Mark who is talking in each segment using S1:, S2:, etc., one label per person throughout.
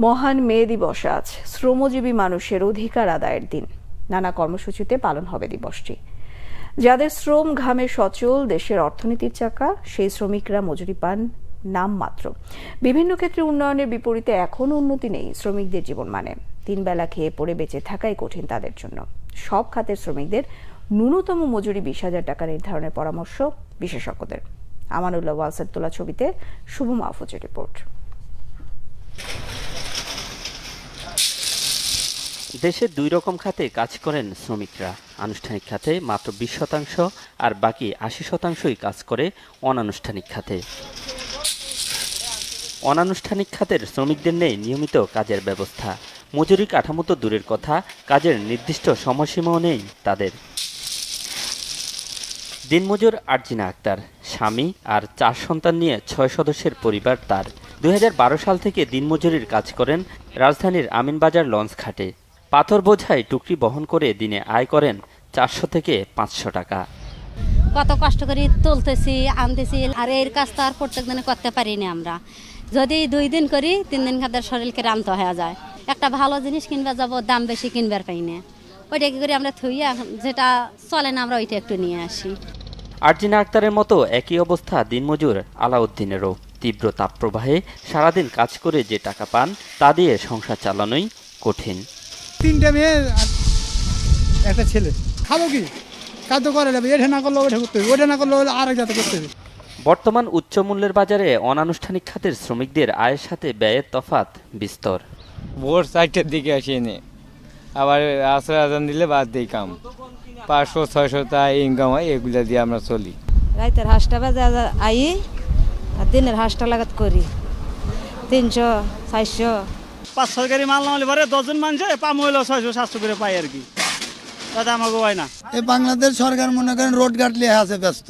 S1: মহান মে দিবস আজ শ্রমজীবী মানুষের অধিকার আদায়ের দিন। নানা কর্মসূচিতে পালন হবে দিবসটি। যাদের শ্রম ঘামে সচল দেশের অর্থনীতির চাকা, সেই শ্রমিকরা মজুরি পান নামমাত্র। বিভিন্ন ক্ষেত্রে উন্নয়নের বিপরীতে এখনো উন্নতি নেই শ্রমিকদের জীবনমানে। তিন বেলা খেয়ে পড়ে বেঁচে থাকাই কঠিন তাদের জন্য। সব খাতের শ্রমিকদের ন্যূনতম মজুরি 20,000 টাকা নির্ধারণের পরামর্শ বিশেষজ্ঞদের। আমানুল্লাহ ওয়ালসের তোলা ছবিতে শুভ মাহফুজের রিপোর্ট।
S2: দেশে দুই রকম খাতে কাজ করেন শ্রমিকরা। আনুষ্ঠানিক খাতে মাত্র 20% আর বাকি 80%ই কাজ করে অনানুষ্ঠানিক খাতে। অনানুষ্ঠানিক খাতের শ্রমিকদের নেই নিয়মিত কাজের ব্যবস্থা। মজুরি কাঠামো তো দূরের কথা, কাজের নির্দিষ্ট সময়সীমাও নেই তাদের। দিনমজুর আরজিনা আক্তার, স্বামী আর 4 সন্তান নিয়ে 6 সদস্যের পরিবার তার। 2012 সাল থেকে দিনমজুরির কাজ করেন রাজধানীর আমিনবাজার লঞ্চ ঘাটে। পাথর বোঝাই টুকরি বহন করে দিনে আয় করেন 400 থেকে 500 টাকা।
S3: কত কষ্ট করে তুলতেছি, আনতেছি, আর এর কাজ তো আর প্রত্যেক দিনে করতে পারি না আমরা। যদি 2 দিন করি 3 দিন খাদের শরীরকে রামতে হয়ে যায়। একটা ভালো জিনিস কিনবা যাব, দাম বেশি কিনবার পাই না, ওইটা কি করে আমরা থইয়া যেটা চলে না আমরা ওইটা একটু নিয়ে আসি।
S2: আরজিনা আক্তারের মতো একই অবস্থা দিনমজুর আলাউদ্দিনেরও। তীব্র তাপপ্রবাহে সারাদিন কাজ করে যে টাকা পান তা দিয়ে সংসার চালানোই কঠিন।
S4: 3টে মেয়ে আর একটা ছেলে, খাবো কি? কাজ করে যাবে, এটা না করলে ওটা করতে হবে, ওটা না করলে আর এক জাতে করতে হবে।
S2: বর্তমান উচ্চ মূল্যের বাজারে অনানুষ্ঠানিক খাতের শ্রমিকদের আয়ের সাথে ব্যয়ের তফাৎ বিস্তর।
S5: ভোর 4টার দিকে আসি এনে, আবার আসর আজান দিলে বাদ দিই কাম। 500-600 টাকা ইনকাম হয়, এগুলো দিয়ে আমরা চলি।
S6: রাইতের হাঁসটা বাজে আই আর দিনের হাঁসটা লাগাত করি 300-400।
S7: 5 সরকারি মাল না হলে পরে 10 জন মানুষ পাম হইলো 600-700 করে পাই আর কি, তাতে আমাকে হয় না।
S8: এই বাংলাদেশ সরকার মনে করেন রোড ঘাট লিয়ে আছে ব্যস্ত,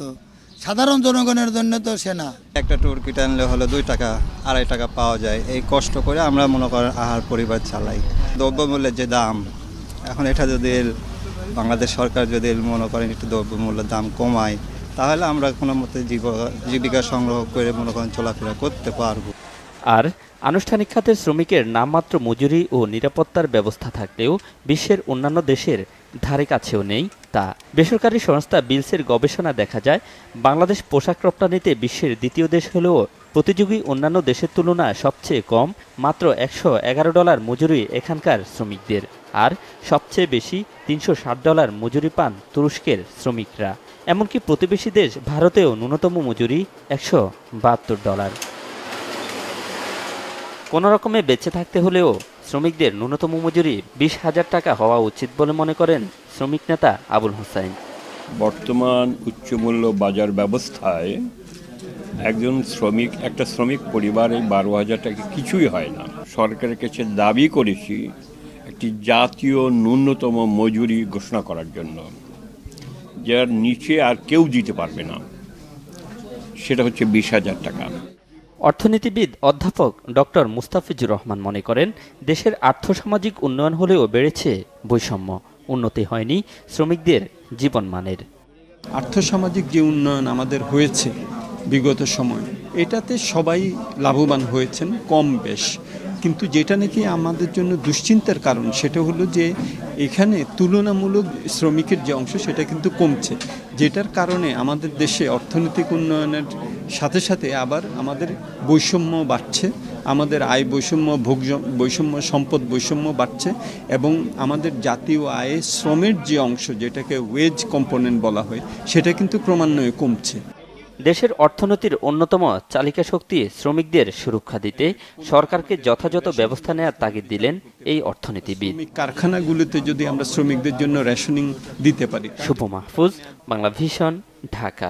S8: সাধারণ জনগণের জন্য তো সে না।
S9: একটা টুর কিট আনলে হলো 2 টাকা 2.5 টাকা পাওয়া যায়। এই কষ্ট করে আমরা মনে করেন আহার পরিবার চালাই। দ্রব্যমূল্যের যে দাম এখন, এটা যদি বাংলাদেশ সরকার যদি মনে করেন একটু দ্রব্যমূল্যের দাম কমায়, তাহলে আমরা কোনো মতে জীবিকা সংগ্রহ করে মনে করেন চলাফেরা করতে পারবো।
S2: আর আনুষ্ঠানিক খাতের শ্রমিকের নামমাত্র মজুরি ও নিরাপত্তার ব্যবস্থা থাকলেও বিশ্বের অন্যান্য দেশের ধারে কাছেও নেই তা। বেসরকারি সংস্থা বিলসের গবেষণা দেখা যায়, বাংলাদেশ পোশাক রপ্তানিতে বিশ্বের দ্বিতীয় দেশ হলেও প্রতিযোগী অন্যান্য দেশের তুলনায় সবচেয়ে কম মাত্র $111 মজুরি এখানকার শ্রমিকদের। আর সবচেয়ে বেশি $360 মজুরি পান তুরস্কের শ্রমিকরা। এমনকি প্রতিবেশী দেশ ভারতেও ন্যূনতম মজুরি $172। কোনো রকমে বেঁচে থাকতে হলেও শ্রমিকদের ন্যূনতম মজুরি 20,000 টাকা হওয়া উচিত বলে মনে করেন শ্রমিক নেতা আবুল হোসাইন।
S10: বর্তমান উচ্চমূল্য বাজার ব্যবস্থায় একটা শ্রমিক পরিবারে 12,000 টাকা কিছুই হয় না। সরকারের কাছে দাবি করেছি একটি জাতীয় ন্যূনতম মজুরি ঘোষণা করার জন্য, যার নিচে আর কেউ দিতে পারবে না, সেটা হচ্ছে 20,000 টাকা।
S2: অর্থনীতিবিদ অধ্যাপক ডক্টর মুস্তাফিজুর রহমান মনে করেন, দেশের আর্থসামাজিক উন্নয়ন হলেও বেড়েছে বৈষম্য, উন্নতি হয়নি শ্রমিকদের জীবনমানের।
S11: আর্থসামাজিক যে উন্নয়ন আমাদের হয়েছে বিগত সময়, এটাতে সবাই লাভবান হয়েছেন কম বেশ, কিন্তু যেটা নাকি আমাদের জন্য দুশ্চিন্তার কারণ সেটা হলো যে এখানে তুলনামূলক শ্রমিকের যে অংশ সেটা কিন্তু কমছে, যেটার কারণে আমাদের দেশে অর্থনৈতিক উন্নয়নের সাথে সাথে আবার আমাদের বৈষম্য বাড়ছে, আমাদের আয় বৈষম্য, ভোগ বৈষম্য, সম্পদ বৈষম্য বাড়ছে, এবং আমাদের জাতীয় আয়ে শ্রমের যে অংশ যেটাকে ওয়েজ কম্পোনেন্ট বলা হয় সেটা কিন্তু ক্রমান্বয়ে কমছে।
S2: দেশের অর্থনীতির অন্যতম চালিকা শক্তি শ্রমিকদের সুরক্ষা দিতে সরকারকে যথাযথ ব্যবস্থা নেওয়ার তাগিদ দিলেন এই অর্থনীতিবিদ।
S11: কারখানাগুলোতে যদি আমরা শ্রমিকদের জন্য রেশনিং দিতে পারি।
S2: শুভ মাহফুজ, বাংলা ভিশন, ঢাকা।